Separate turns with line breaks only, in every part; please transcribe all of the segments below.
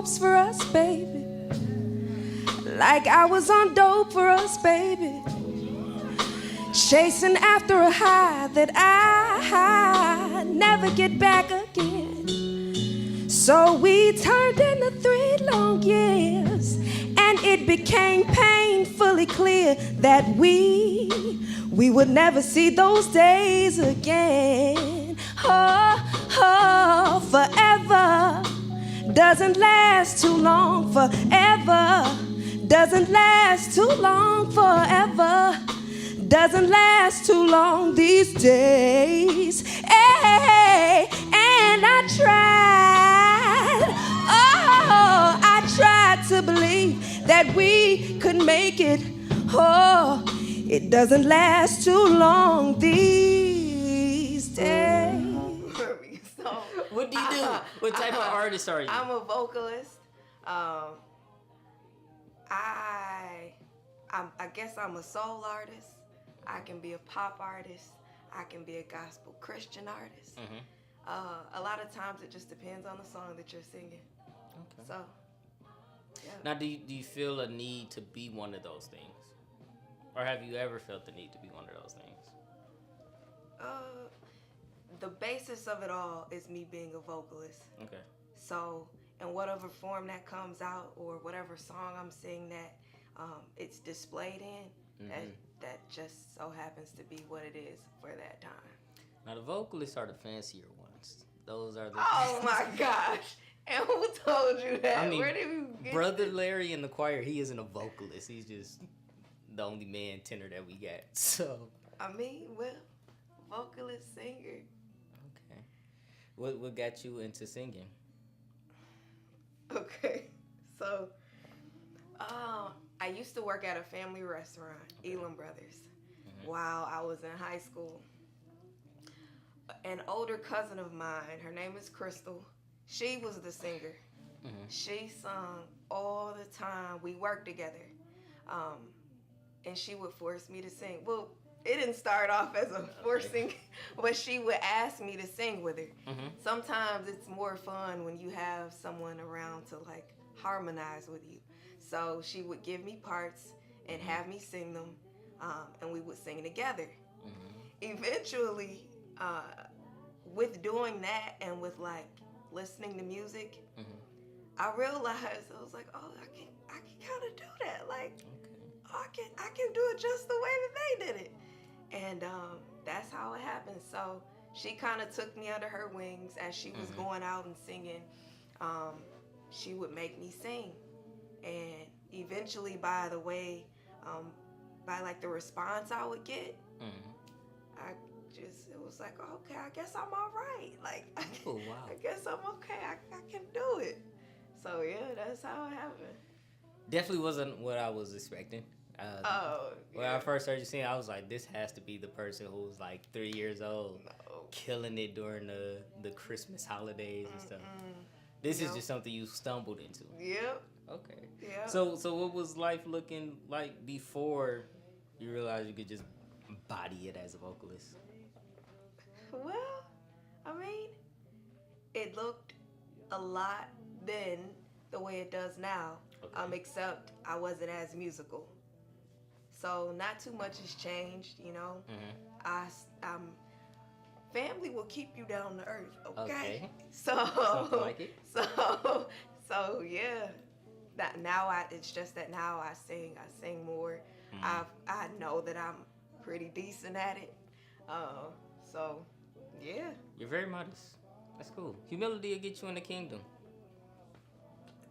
hopes for us, baby. Like I was on dope for us, baby. Chasing after a high that I never get back again. So we turned into 3 long years, and it became painfully clear that we would never see those days again. Oh, forever doesn't last too long. Forever doesn't last too long. Forever doesn't last too long these days. Hey, and I tried to believe that we could make it. Oh, it doesn't last too long these days.
What do you do? What type of artist are you?
I'm a vocalist. I guess I'm a soul artist. I can be a pop artist. I can be a gospel Christian artist. A lot of times it just depends on the song that you're singing.
Okay.
So, yeah.
Now, do you feel a need to be one of those things? Or have you ever felt the need to be one of those things?
The basis of it all is me being a vocalist.
Okay.
So, in whatever form that comes out, or whatever song I'm singing that it's displayed in, that just so happens to be what it is for that time.
Now, the vocalists are the fancier ones. Those are the...
Oh, my gosh. And who told you that?
I mean,
where did you get
Brother Larry in the choir, he isn't a vocalist. He's just the only man tenor that we got. So...
I mean, well, vocalist, singer.
Okay. What got you into singing?
Okay. So, I used to work at a family restaurant, Elam Brothers, while I was in high school. An older cousin of mine, her name is Crystal, she was the singer. She sung all the time. We worked together. And she would force me to sing. Well, it didn't start off as a forcing, but she would ask me to sing with her. Sometimes it's more fun when you have someone around to like harmonize with you. So she would give me parts and have me sing them, and we would sing together. Eventually, with doing that and with like listening to music, I realized, I was like, oh, I can kind of do that. Like, I can do it just the way that they did it. And that's how it happened. So she kind of took me under her wings as she was going out and singing. She would make me sing. And eventually, by the way, by like the response I would get, it was like, okay, I guess I'm all right. Like, I guess I'm okay. I can do it. So yeah, that's how it happened.
Definitely wasn't what I was expecting. When I first heard you sing, I was like, this has to be the person who was like 3 years old, killing it during the Christmas holidays and stuff. This is just something you stumbled into.
Yep.
Okay.
Yeah.
So what was life looking like before you realized you could just body it as a vocalist?
Well, I mean, it looked a lot then the way it does now, except I wasn't as musical. So not too much has changed, you know. Family will keep you down to earth, okay? So,
something like it.
So yeah. It's just that now I sing more. I know that I'm pretty decent at it. So yeah.
You're very modest. That's cool. Humility will get you in the kingdom.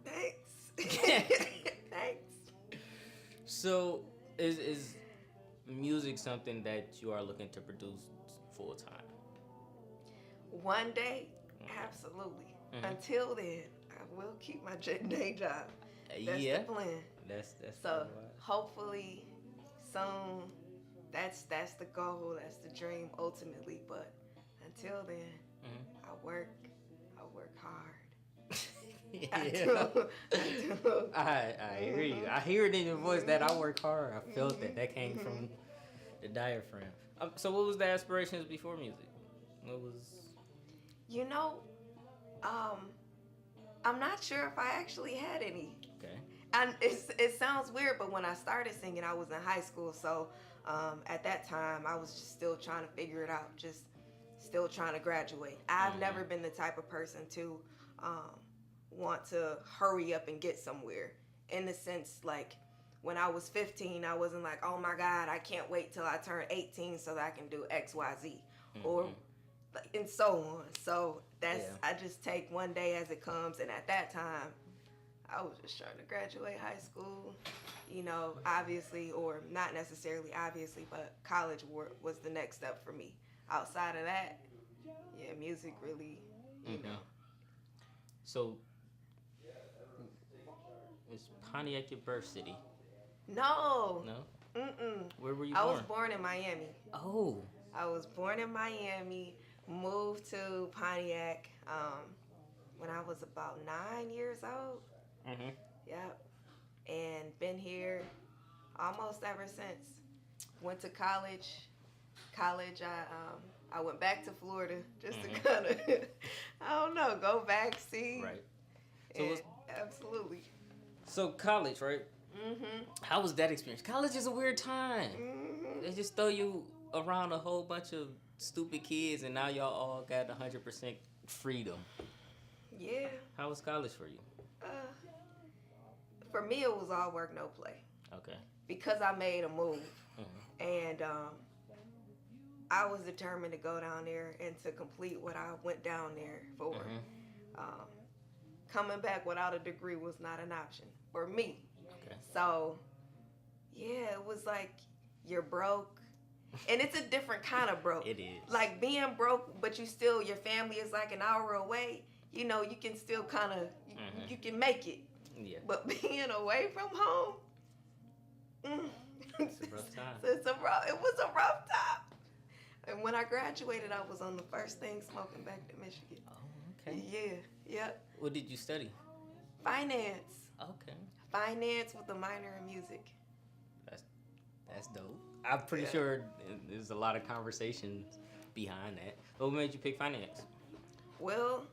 Thanks. Thanks.
So is music something that you are looking to produce full time?
One day, absolutely. Until then, I will keep my day job. That's the plan.
That's
so hopefully soon. That's the goal. That's the dream ultimately. But until then, I work hard. I do.
I hear you. I hear it in your voice that I work hard. I felt that came from the diaphragm. So what was the aspirations before music? What was?
You know, I'm not sure if I actually had any.
Okay.
And it sounds weird, but when I started singing, I was in high school. So at that time, I was just still trying to figure it out, just still trying to graduate. I've never been the type of person to want to hurry up and get somewhere. In the sense, like, when I was 15, I wasn't like, oh my God, I can't wait till I turn 18 so that I can do X, Y, Z. Or, and so on. So I just take one day as it comes. And at that time, I was just trying to graduate high school, you know, obviously, or not necessarily obviously, but college was the next step for me. Outside of that, yeah, music really, you know.
So, is Pontiac your birth city?
No.
No?
Mm-mm.
Where were you
I
born?
was born in Miami.
Oh.
I was born in Miami, moved to Pontiac when I was about 9 years old.
Mm-hmm.
Yep. And been here almost ever since. Went to college. I went back to Florida just to kind of, I don't know, go back, see.
Right. So
absolutely.
So college, right?
Mm-hmm.
How was that experience? College is a weird time.
Mm-hmm.
They just throw you around a whole bunch of stupid kids, and now y'all all got 100% freedom.
Yeah.
How was college for you?
For me, it was all work, no play.
Okay.
Because I made a move, and I was determined to go down there and to complete what I went down there for. Coming back without a degree was not an option for me.
Okay.
So, yeah, it was like you're broke. And it's a different kind of broke.
It is.
Like being broke, but your family is like an hour away. You know, you can still kind of, you can make it.
Yeah.
But being away from home,
it's a rough time.
It was a rough time. And when I graduated, I was on the first thing smoking back to Michigan.
Oh, okay.
Yeah, yep.
What did you study?
Finance.
Okay.
Finance with a minor in music.
That's dope. I'm pretty sure there's a lot of conversations behind that. What made you pick finance?
Well,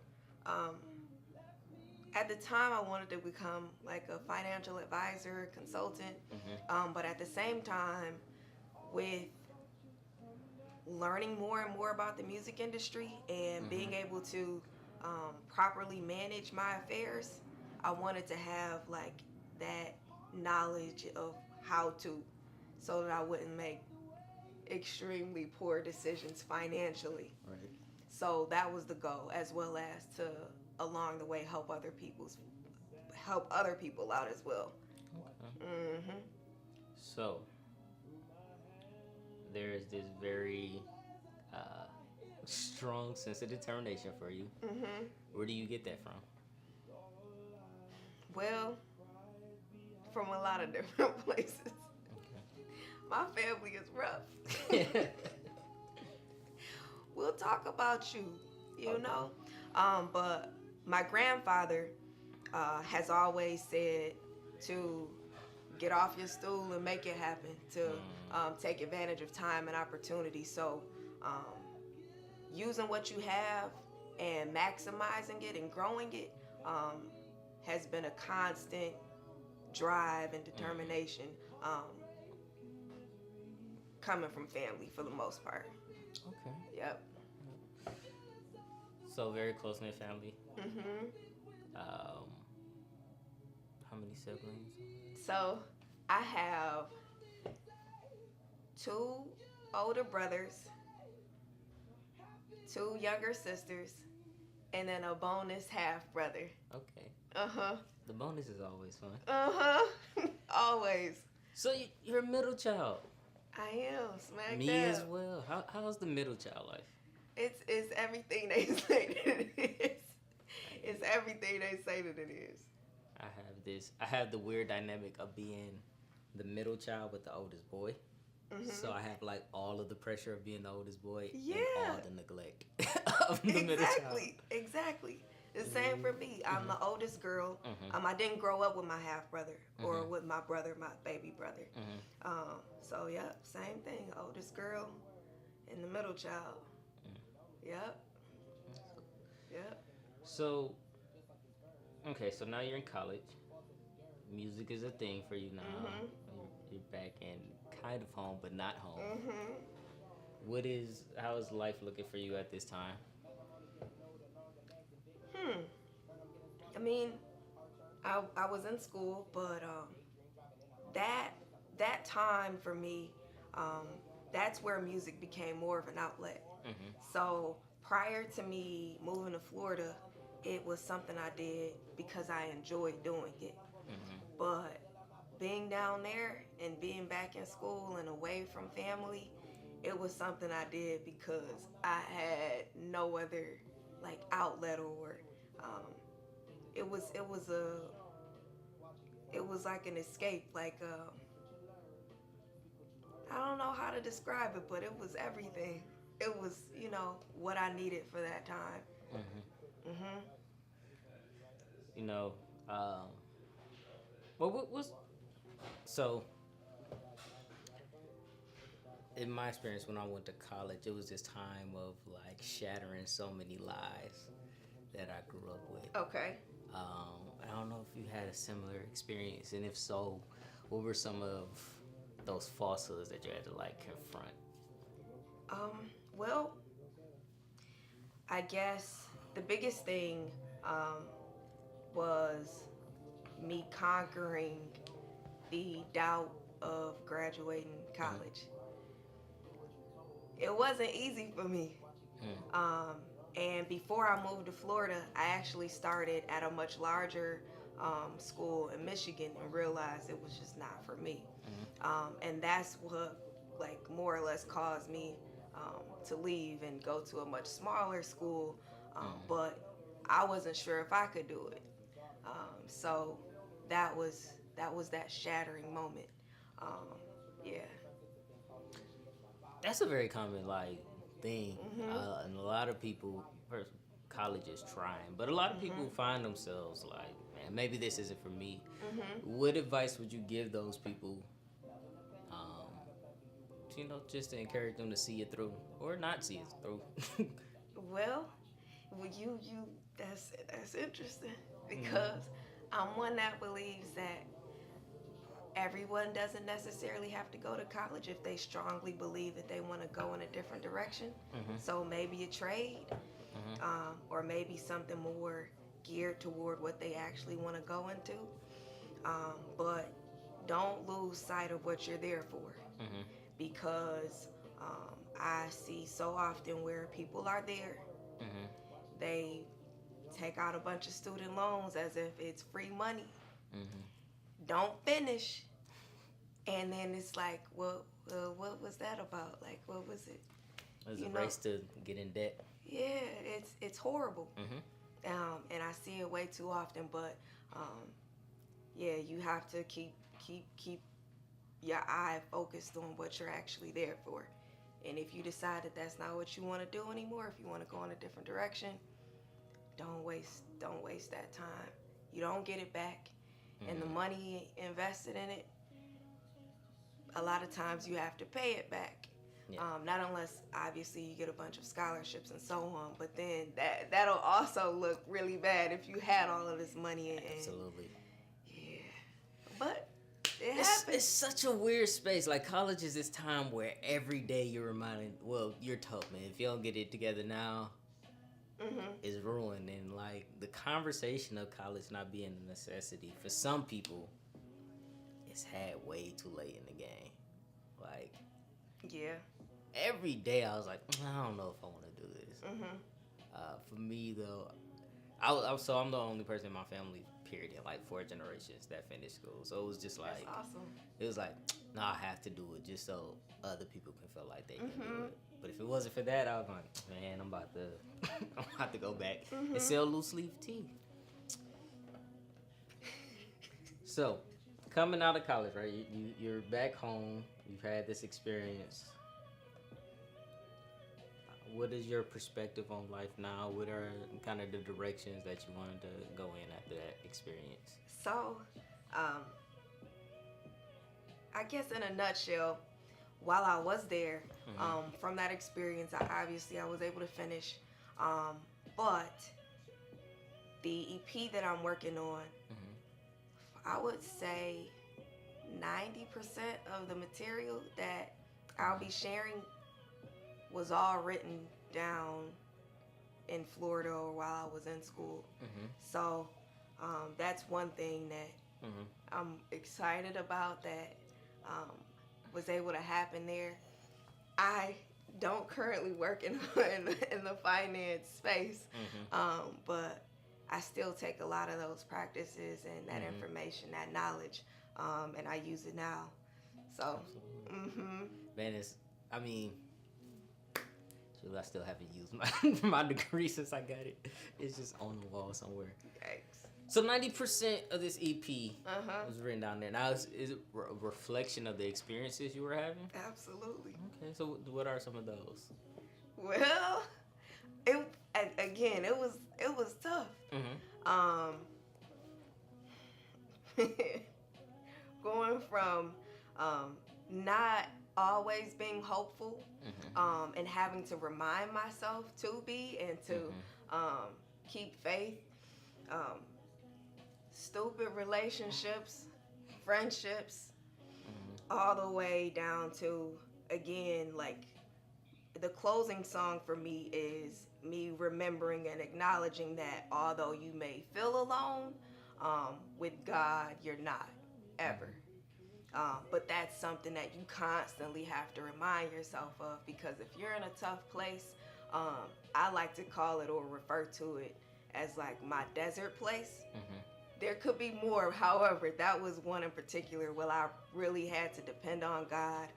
at the time, I wanted to become like a financial advisor, consultant. But at the same time, with learning more and more about the music industry and being able to properly manage my affairs, I wanted to have like that knowledge of how to, so that I wouldn't make extremely poor decisions financially.
Right.
So that was the goal, as well as to along the way help other people out as well.
Okay. So there is this very strong sense of determination for you. Where do you get that from?
Well, from a lot of different places.
Okay.
My family is rough. We'll talk about you, you know. But my grandfather has always said to get off your stool and make it happen, to take advantage of time and opportunity. So using what you have and maximizing it and growing it has been a constant drive and determination coming from family for the most part.
Okay.
Yep.
So very close-knit family. How many siblings?
So I have 2 older brothers, 2 younger sisters, and then a bonus half brother.
Okay. The bonus is always fun.
Always.
So you're a middle child.
I am. Smack
Me
dab.
as well. How's the middle child life?
It's everything they say that it is. It's everything they say that it is.
I have the weird dynamic of being the middle child with the oldest boy. So I have like all of the pressure of being the oldest boy and all the neglect of the middle child.
Exactly. The same for me. I'm the oldest girl. I didn't grow up with my half brother or with my brother, my baby brother. So yeah, same thing. Oldest girl and the middle child. Yep.
So Okay, so now you're in college. Music is a thing for you now.
Mm-hmm.
You're back in kind of home, but not home.
Mm-hmm.
How is life looking for you at this time?
Hmm. I mean, I was in school, but that that time for me, um, that's where music became more of an outlet.
Mm-hmm.
So prior to me moving to Florida, it was something I did because I enjoyed doing it.
Mm-hmm.
But being down there and being back in school and away from family, it was something I did because I had no other like outlet or um, it was like an escape. Like I don't know how to describe it, but it was everything. It was what I needed for that time.
Mm-hmm.
Mhm.
You know, um, well, what was so? In my experience, when I went to college, it was this time of like shattering so many lies that I grew up with.
Okay.
I don't know if you had a similar experience, and if so, what were some of those falsehoods that you had to like confront?
Well, I guess the biggest thing um, was me conquering the doubt of graduating college. It wasn't easy for me.
Mm-hmm.
And before I moved to Florida, I actually started at a much larger school in Michigan and realized it was just not for me. And that's what, like, more or less caused me to leave and go to a much smaller school. But I wasn't sure if I could do it. So that was that shattering moment. Um, yeah.
That's a very common like thing,
Mhm.
and a lot of people. First, college is trying, but a lot of people
Mhm.
find themselves like, man, maybe this isn't for me.
Mhm.
What advice would you give those people? Um, just to encourage them to see it through or not see it through.
Well, you that's interesting
Mm-hmm.
because I'm one that believes that everyone doesn't necessarily have to go to college if they strongly believe that they want to go in a different direction.
Mm-hmm.
So maybe a trade,
Mm-hmm.
or maybe something more geared toward what they actually want to go into. But don't lose sight of what you're there for
Mm-hmm.
because I see so often where people are there,
Mm-hmm.
they take out a bunch of student loans as if it's free money,
Mm-hmm.
don't finish, and then it's like, well, what was that about? Like, what was it?
There's
You
a
know,
race to get in debt.
yeah, it's horrible,
Mm-hmm.
and I see it way too often. But um, yeah, you have to keep your eye focused on what you're actually there for. And if you decide that that's not what you want to do anymore, if you want to go in a different direction, don't waste that time. You don't get it back, and the
Mm-hmm.
money invested in it, a lot of times you have to pay it back.
Yeah.
Not unless obviously you get a bunch of scholarships and so on, but then that'll also look really bad if you had all of this money and
Absolutely.
yeah. But it
It's
happens.
such a weird space. Like college is this time where every day you're reminded. Well, you're told, man, if you don't get it together now,
Mhm.
it's ruined. And like the conversation of college not being a necessity for some people, it's had way too late in the game. Like
Yeah.
every day, I was like, I don't know if I want to do this.
Mhm.
For me though, so I'm the only person in my family, period, in like 4 generations that finished school. So it was just like,
That's awesome.
it was like, no, I have to do it just so other people can feel like they can do
Mhm.
it. But if it wasn't for that, I was like, man, I'm about to, I'm about to go back and
Mhm.
sell loose leaf tea. So, coming out of college, right? You're back home. You've had this experience. What is your perspective on life now? What are kind of the directions that you wanted to go in after that experience?
So, um, I guess in a nutshell, while I was there,
Mm-hmm.
from that experience, I was able to finish, but the EP that I'm working on, I would say 90% of the material that I'll be sharing was all written down in Florida or while I was in school. So that's one thing that I'm excited about that was able to happen there. I don't currently work in the finance space, but I still take a lot of those practices and that information, that knowledge, and I use it now. So,
Man, I still haven't used my degree since I got it. It's just on the wall somewhere.
Yikes.
So 90% of this EP was written down there. Now, is it a reflection of the experiences you were having?
Absolutely.
Okay, so what are some of those?
Well, it was tough. Going from not always being hopeful and having to remind myself to be and to keep faith, stupid relationships, friendships, all the way down to, again, like, the closing song for me is me remembering and acknowledging that although you may feel alone, with God, you're not, ever. But that's something that you constantly have to remind yourself of, because if you're in a tough place, I like to call it or refer to it as like my desert place. There could be more, however, that was one in particular where I really had to depend on God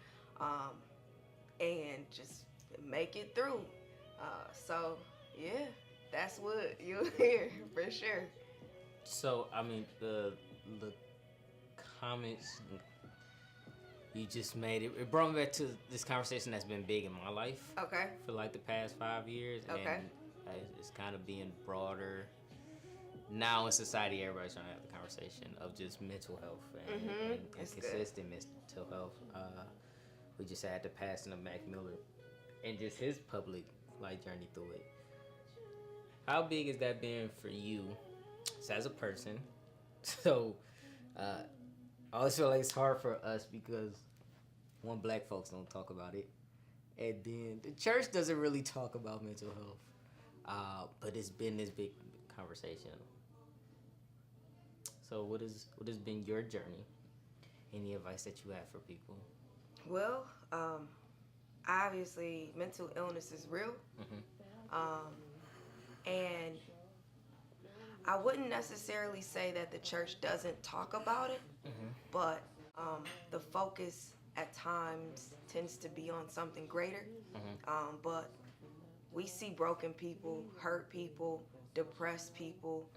and just make it through. So, yeah, that's what you'll hear for sure.
So, I mean, the comments you just made, it brought me back to this conversation that's been big in my life.
Okay.
For like the past 5 years.
Okay.
And it's kind of being broader. Now in society, everybody's trying to have the conversation of just mental health and consistent mental health. We just had the passing of Mac Miller and just his public life journey through it. How big has that been for you as a person? So, I always feel like it's hard for us because, one, black folks don't talk about it, and then the church doesn't really talk about mental health. But it's been this big conversation. So what has been your journey? Any advice that you have for people?
Well, obviously mental illness is real. And I wouldn't necessarily say that the church doesn't talk about it, but the focus at times tends to be on something greater. But we see broken people, hurt people, depressed people,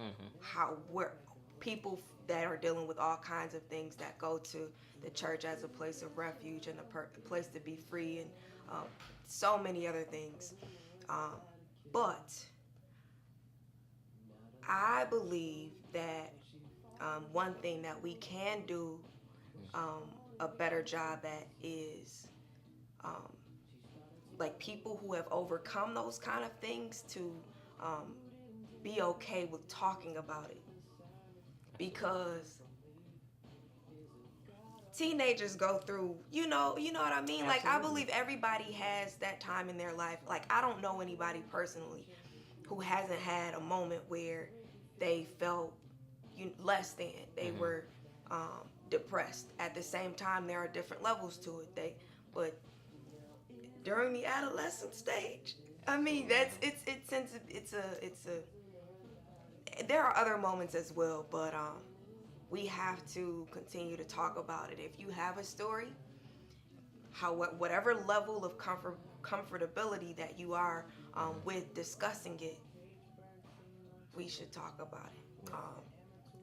people that are dealing with all kinds of things that go to the church as a place of refuge and a place to be free, and so many other things. But I believe that one thing that we can do a better job at is like people who have overcome those kind of things to be okay with talking about it, because teenagers go through, you know what I mean? Absolutely. Like, I believe everybody has that time in their life. Like, I don't know anybody personally who hasn't had a moment where they felt less than. They were depressed. At the same time, there are different levels to it. But during the adolescent stage, I mean, there are other moments as well, but we have to continue to talk about it. If you have a story, whatever level of comfortability that you are with discussing it, we should talk about it,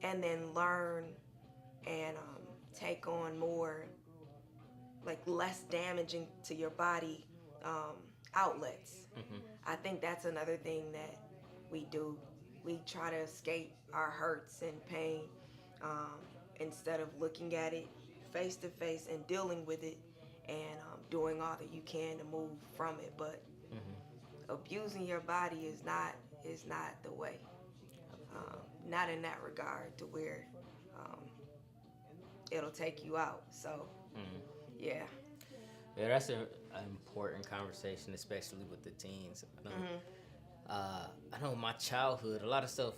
and then learn and take on more, like, less damaging to your body outlets. I think that's another thing that we do. We try to escape our hurts and pain instead of looking at it face to face and dealing with it and doing all that you can to move from it. But abusing your body is not the way. not in that regard to where it'll take you out. So, yeah.
Yeah, that's an important conversation, especially with the teens. I know my childhood, a lot of stuff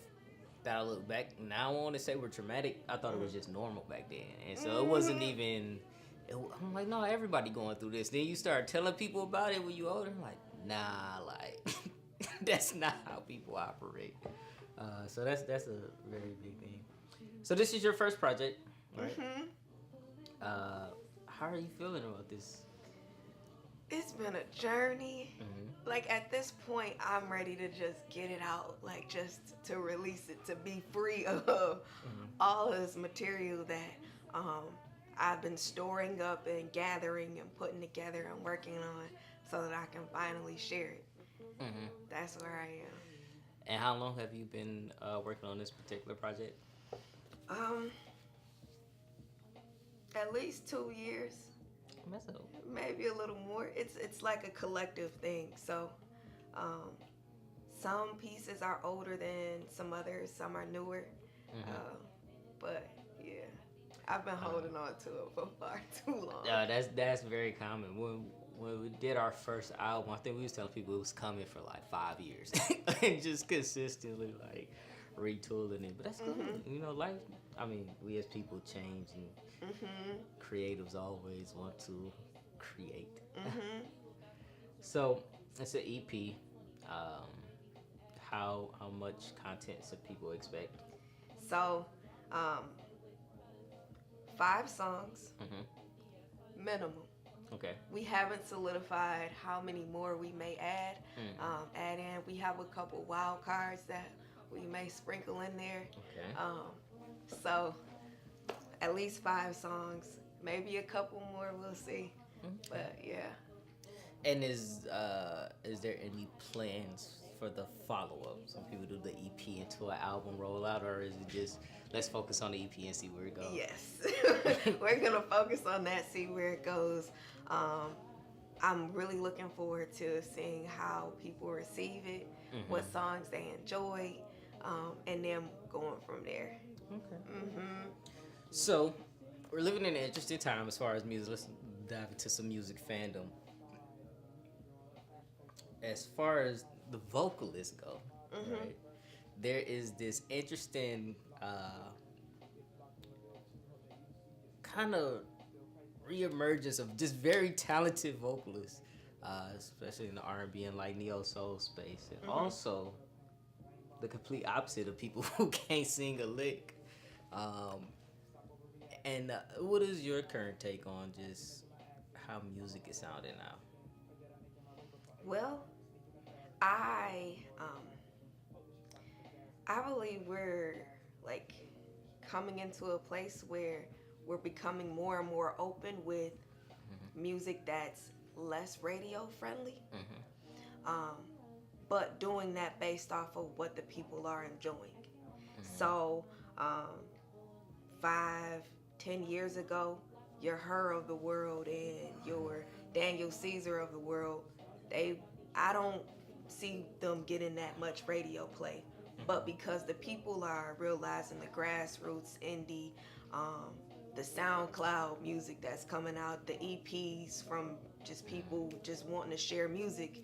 that I look back now on to say were traumatic, I thought it was just normal back then. And so it wasn't even, I'm like, no, everybody going through this. Then you start telling people about it when you older, I'm like, nah, like, that's not how people operate. So that's a very big thing. So this is your first project, right? How are you feeling about this?
It's been a journey. Like at this point, I'm ready to just get it out, like just to release it, to be free of all of this material that I've been storing up and gathering and putting together and working on, so that I can finally share it. That's where I am.
And how long have you been working on this particular project?
At least 2 years. Maybe a little more. It's like a collective thing. So, some pieces are older than some others. Some are newer. But yeah, I've been holding on to it for far too long.
Yeah, that's very common. When we did our first album, I think we was telling people it was coming for like 5 years, and just consistently like retooling it. But that's good. You know, life. I mean, we as people change, and creatives always want to create. So it's an EP. How much content should people expect?
So, 5 songs, minimum.
Okay.
We haven't solidified how many more we may add. Add in. We have a couple wild cards that we may sprinkle in there.
Okay.
So at least 5 songs, maybe a couple more. We'll see. But yeah.
And is there any plans for the follow-up? Some people do the EP into an album rollout, or is it just let's focus on the EP and see where it goes?
Yes. We're gonna focus on that, see where it goes. I'm really looking forward to seeing how people receive it, what songs they enjoy, and then going from there.
Okay. So we're living in an interesting time as far as music. Let's dive into some music fandom. As far as the vocalists go, right, there is this interesting kind of reemergence of just very talented vocalists, especially in the R&B and like neo soul space, and also the complete opposite of people who can't sing a lick. And what is your current take on just how music is sounding now?
Well, I believe we're like coming into a place where we're becoming more and more open with music that's less radio friendly, but doing that based off of what the people are enjoying. So 5-10 years ago, your Her of the world and your Daniel Caesar of the world, I don't see them getting that much radio play. But because the people are realizing the grassroots indie, the SoundCloud music that's coming out, the EPs from just people just wanting to share music,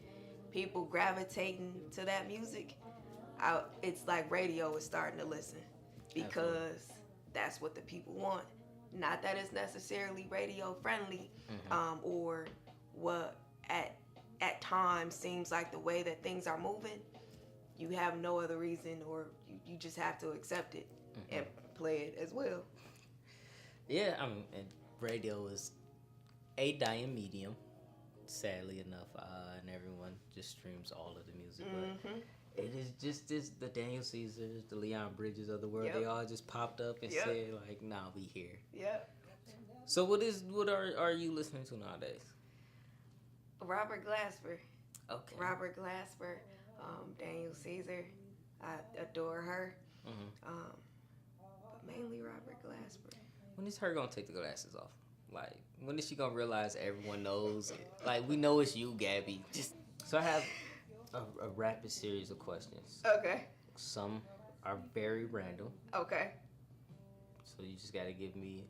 people gravitating to that music, it's like radio is starting to listen, because that's what the people want. Not that it's necessarily radio friendly, or what at times seems like the way that things are moving. You have no other reason, or you just have to accept it and play it as well.
Yeah, I mean, and radio is a dying medium, sadly enough, and everyone just streams all of the music. But it is just the Daniel Caesars, the Leon Bridges of the world. They all just popped up and said like, "Nah, we here."
Yep.
So what are you listening to nowadays?
Robert Glasper.
Okay.
Robert Glasper, Daniel Caesar. I adore her. But mainly Robert Glasper.
When is her gonna take the glasses off? Like, when is she gonna realize everyone knows it? Like, we know it's you, Gabby. So I have a rapid series of questions.
Okay.
Some are very random.
Okay.
So you just got to give me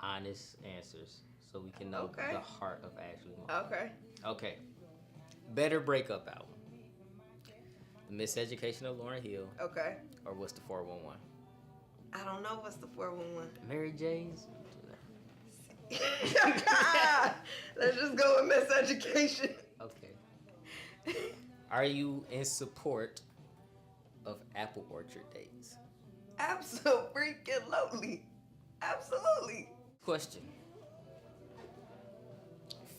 honest answers so we can know the heart of Ashlee.
Okay.
Okay. Better breakup album. The Miseducation of Lauryn Hill.
Okay.
Or what's the 411?
I don't know what's the 411.
Mary J's?
Let's just go with Miseducation.
Okay. Are you in support of Apple Orchard days?
Absolutely. Absolutely.
Question.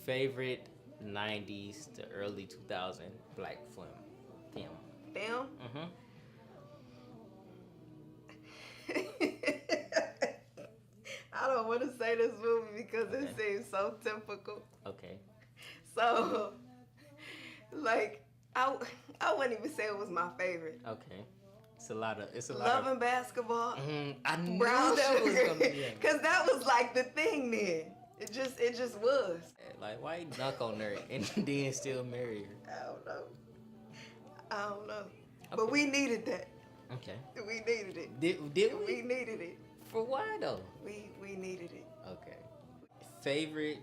Favorite 90s to early 2000 black film?
Film?
Mm-hmm.
I don't want to say this movie because it seems so typical.
Okay.
So, like, I wouldn't even say it was my favorite.
Okay. It's a lot of.
Love and Basketball.
Mm-hmm. I knew
Brown
that was
Sugar.
gonna be it.
Cause that was like the thing then. It just was.
Like, why you knock on her and then still marry her?
I don't know.
Okay.
But we needed that.
Okay.
We needed it.
Did we?
We needed it.
For why though?
We needed it.
Okay. Favorite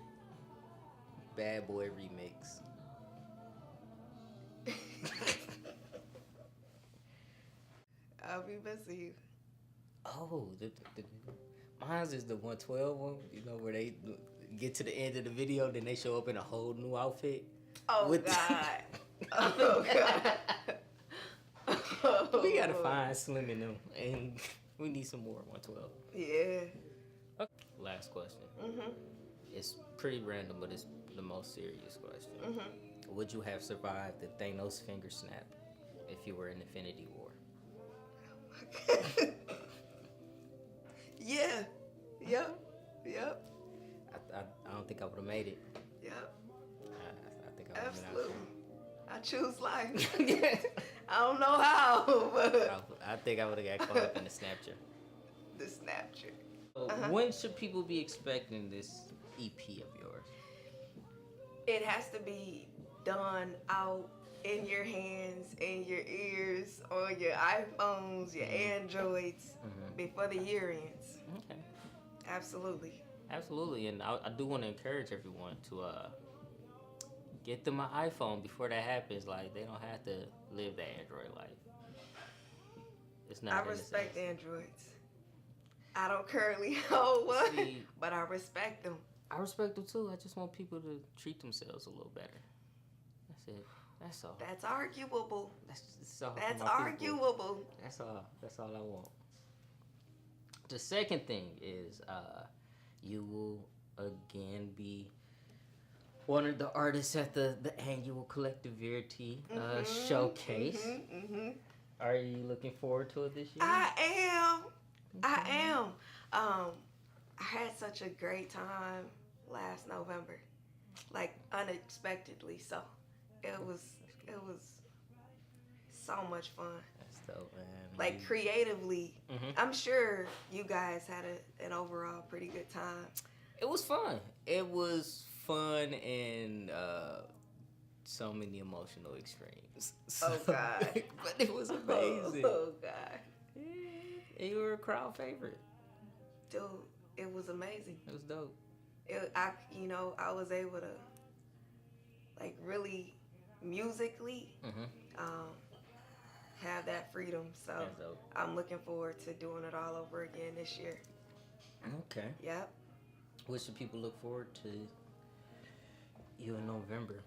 Bad Boy remix?
I'll be missing you.
Oh, mine's is the 112 one. You know where they get to the end of the video, then they show up in a whole new outfit.
Oh God. Oh God.
We gotta find Slim in them, and we need some more 112.
Yeah.
Okay. Last question.
Mhm.
It's pretty random, but it's the most serious question.
Mhm.
Would you have survived the Thanos finger snap if you were in Infinity War?
Yeah. Yep.
I don't think I would have made it.
Yep.
I think I would have
Absolutely. I choose life.
been out.
I don't know how, but
I think I would have got caught up in the Snapchat.
the Snapchat.
So when should people be expecting this EP of yours?
It has to be done out in your hands, in your ears, on your iPhones, your Androids, before the year ends.
Okay.
Absolutely.
Absolutely, and I do want to encourage everyone to get them an iPhone before that happens. Like, they don't have to live the Android life. It's not.
I respect Androids. I don't currently hold one, but I respect them.
I respect them too. I just want people to treat themselves a little better. That's it. That's all.
That's arguable.
That's all.
That's arguable.
That's all. That's all I want. The second thing is you will again be one of the artists at the annual Collective Verite showcase. Are you looking forward to it this year?
I am. I am. I had such a great time last November, like unexpectedly. So it was so much fun.
That's dope, man.
Like creatively, I'm sure you guys had an overall pretty good time.
It was fun. It was fun and so many emotional extremes.
Oh God!
But it was amazing.
Oh God!
And you were a crowd favorite.
Dude, it was amazing.
It was dope.
I was able to, like, really musically have that freedom. So I'm looking forward to doing it all over again this year.
Okay.
Yep.
What should people look forward to you in November?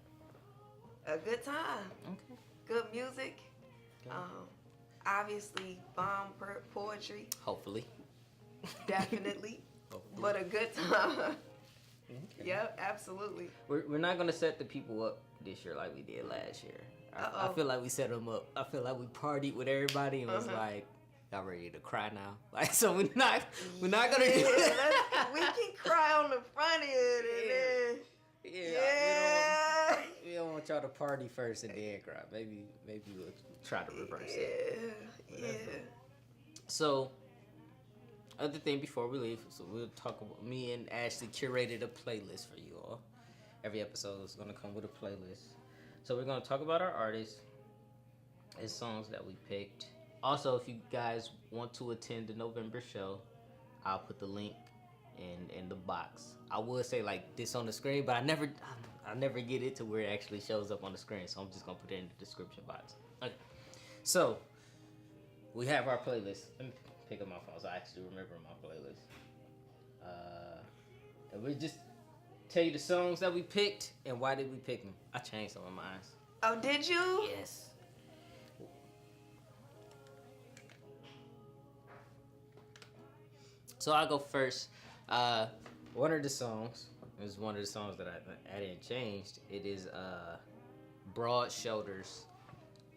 A good time.
Okay.
Good music.
Okay.
Obviously, bomb poetry.
Hopefully.
Definitely.
Hopefully.
But a good time.
Okay.
Yep, absolutely.
We're not going to set the people up this year like we did last year. I feel like we set them up. I feel like we partied with everybody and was like, y'all ready to cry now? Like, so we're not gonna do that.
We can cry on the front end and then
We don't want y'all to party first and then cry. Maybe we'll try to reverse it.
Yeah.
So, other thing before we leave, so we'll talk about, me and Ashlee curated a playlist for you all. Every episode is gonna come with a playlist. So we're gonna talk about our artists and songs that we picked, Also, if you guys want to attend the November show, I'll put the link in the box. I would say like this on the screen, but I never get it to where it actually shows up on the screen, so I'm just gonna put it in the description box. Okay. So we have our playlist. Let me pick up my phone so I actually remember my playlist. And we just tell you the songs that we picked and why did we pick them. I changed some of mine.
Oh, did you?
Yes. So I'll go first. One of the songs is one of the songs that I didn't change. It is Broad Shoulders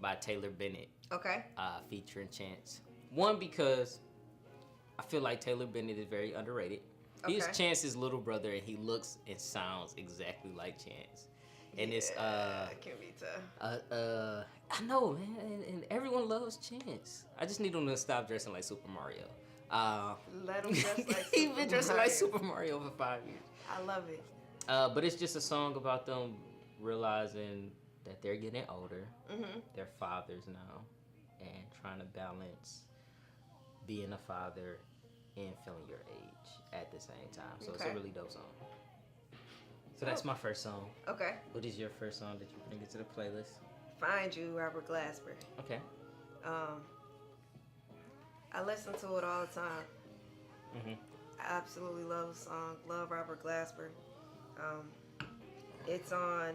by Taylor Bennett.
Okay.
Featuring Chance. One, because I feel like Taylor Bennett is very underrated.
Okay.
He's Chance's little brother, and he looks and sounds exactly like Chance. And it's
it can be tough.
I know, man, and everyone loves Chance. I just need him to stop dressing like Super Mario.
Let him dress like
He's been dressing like Super Mario for 5 years.
I love it.
But it's just a song about them realizing that they're getting older.
Mm-hmm.
They're fathers now, and trying to balance being a father and feeling your age at the same time. So it's a really dope song. So that's my first song.
Okay.
What is your first song that you bring into the playlist?
Find You, Robert Glasper.
Okay.
I listen to it all the time.
Mm-hmm.
I absolutely love the song. Love Robert Glasper. It's on.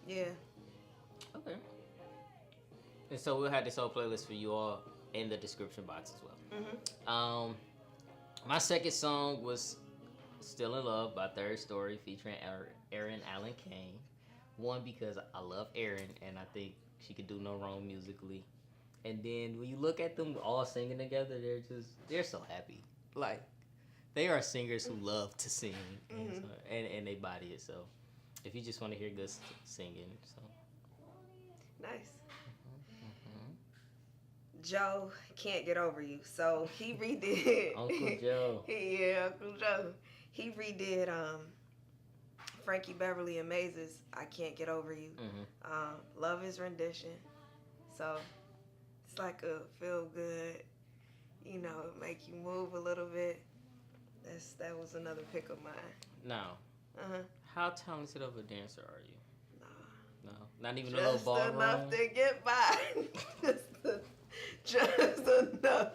Yeah.
Okay. And so we'll have this whole playlist for you all in the description box as well.
Mm-hmm.
My second song was Still in Love by Third Story featuring Erin Allen Kane. One, because I love Erin and I think she could do no wrong musically. And then when you look at them all singing together, they're so happy. Like, they are singers who love to sing,
Mm-hmm.
and they body it. So if you just want to hear good singing, so.
Nice. Joe Can't Get Over You. So he redid
Uncle Joe.
Yeah, Uncle Joe. He redid Frankie Beverly and Maze's I Can't Get Over You.
Mm-hmm.
Love his rendition. So it's like a feel good, make you move a little bit. That was another pick of mine.
Now, how talented of a dancer are you?
Nah.
No, not even a little ballroom.
Just enough to get by. Just enough.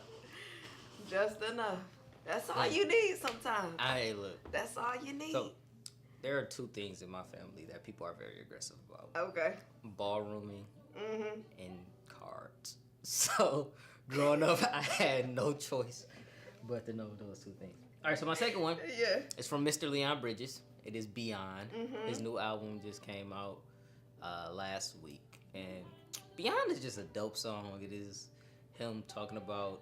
Just enough. That's all you need sometimes.
Hey, look.
That's all you need.
So, there are two things in my family that people are very aggressive about.
Okay.
Ballrooming
Mm-hmm.
and cards. So, growing up, I had no choice but to know those two things. All right, so my second one is from Mr. Leon Bridges. It is Beyond.
Mm-hmm.
His new album just came out last week. And Beyond is just a dope song. It is him talking about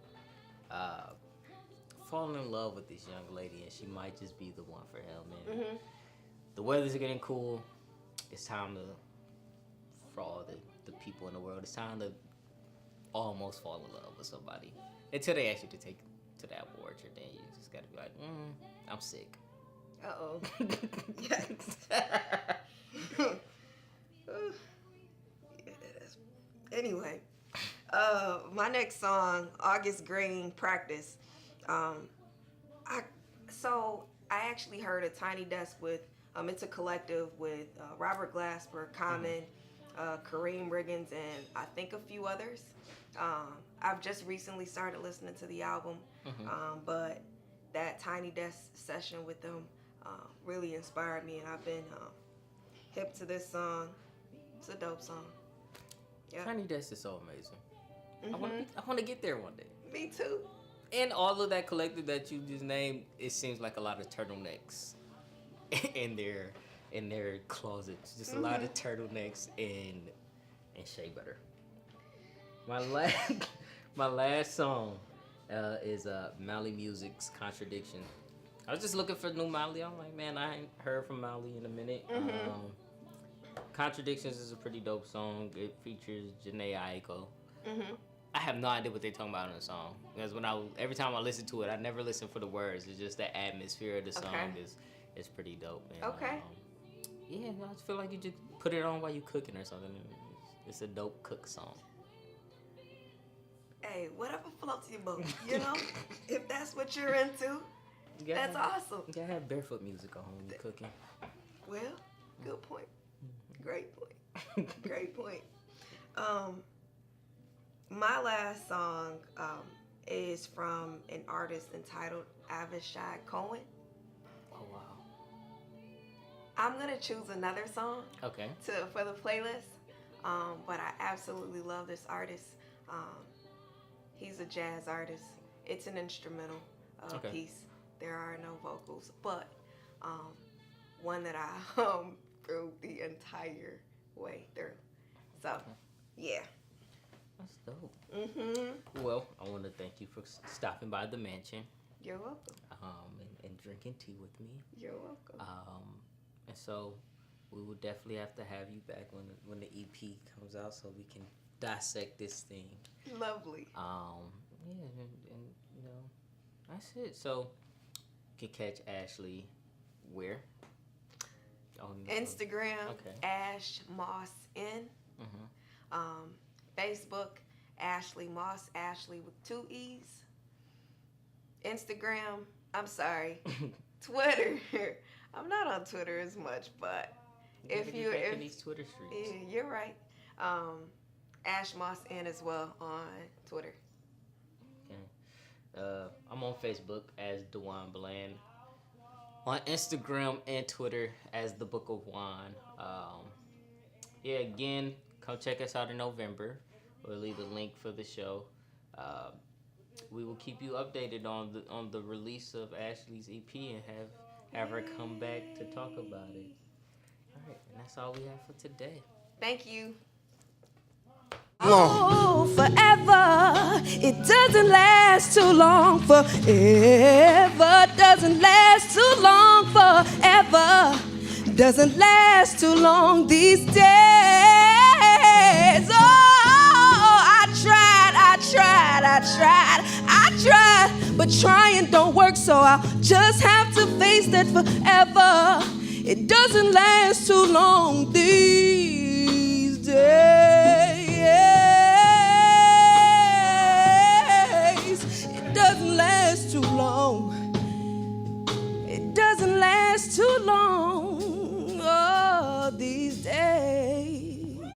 falling in love with this young lady, and she might just be the one for him. And the weather's getting cool. It's time for all the people in the world, it's time to almost fall in love with somebody. Until they ask you to take to that orchard, then you just gotta be like, I'm sick.
Uh-oh. Yikes. Anyway, my next song, August Green, Practice. I actually heard a Tiny Desk with, it's a collective with Robert Glasper, Common, Kareem Riggins, and I think a few others. I've just recently started listening to the album, but that Tiny Desk session with them really inspired me, and I've been hip to this song. It's a dope song. Yeah.
Tiny Desk is so amazing. I want to get there one day.
Me too.
And all of that collective that you just named, it seems like a lot of turtlenecks in their closets. Just a lot of turtlenecks and shea butter. My last song is Mally Music's Contradiction. I was just looking for new Mally. I'm like, man, I ain't heard from Mally in a minute. Contradictions is a pretty dope song. It features Janae Aiko. I have no idea what they're talking about in the song, because every time I listen to it, I never listen for the words. It's just the atmosphere of the song is pretty dope. And, yeah, I just feel like you just put it on while you cooking or something. It's a dope cook song.
Hey, whatever floats your boat, you know? If that's what you're into, that's awesome.
You gotta have barefoot music on when you're cooking.
Well, good point. Great point. Great point. My last song is from an artist entitled Avishai Cohen.
Oh, wow.
I'm gonna choose another song
Okay.
for the playlist, but I absolutely love this artist. He's a jazz artist. It's an instrumental piece. There are no vocals, but one that I threw the entire way through. So, yeah.
That's dope.
Mm-hmm.
Well, I want to thank you for stopping by the mansion.
You're welcome.
And drinking tea with me.
You're welcome.
And so we will definitely have to have you back when the EP comes out so we can dissect this thing.
Lovely.
Yeah, and you know, that's it. So you can catch Ashlee where? On
Instagram,
Okay.
Ash Moss N. Facebook, Ashlee Moss, Ashlee with 2 E's. Instagram, I'm sorry, Twitter. I'm not on Twitter as much, but if
in these Twitter streets.
Yeah, you're right. Ash Moss N as well on Twitter.
Okay. I'm on Facebook as DeJuan Bland. On Instagram and Twitter as The Book of Juan. Yeah, again, come check us out in November. We'll leave a link for the show. We will keep you updated on the release of Ashlee's EP and have her come back to talk about it. All right, and that's all we have for today.
Thank you.
Oh, forever, it doesn't last too long. Forever doesn't last too long. Forever doesn't last too long these days. Oh, I tried, but trying don't work, so I'll just have to face that forever. It doesn't last too long these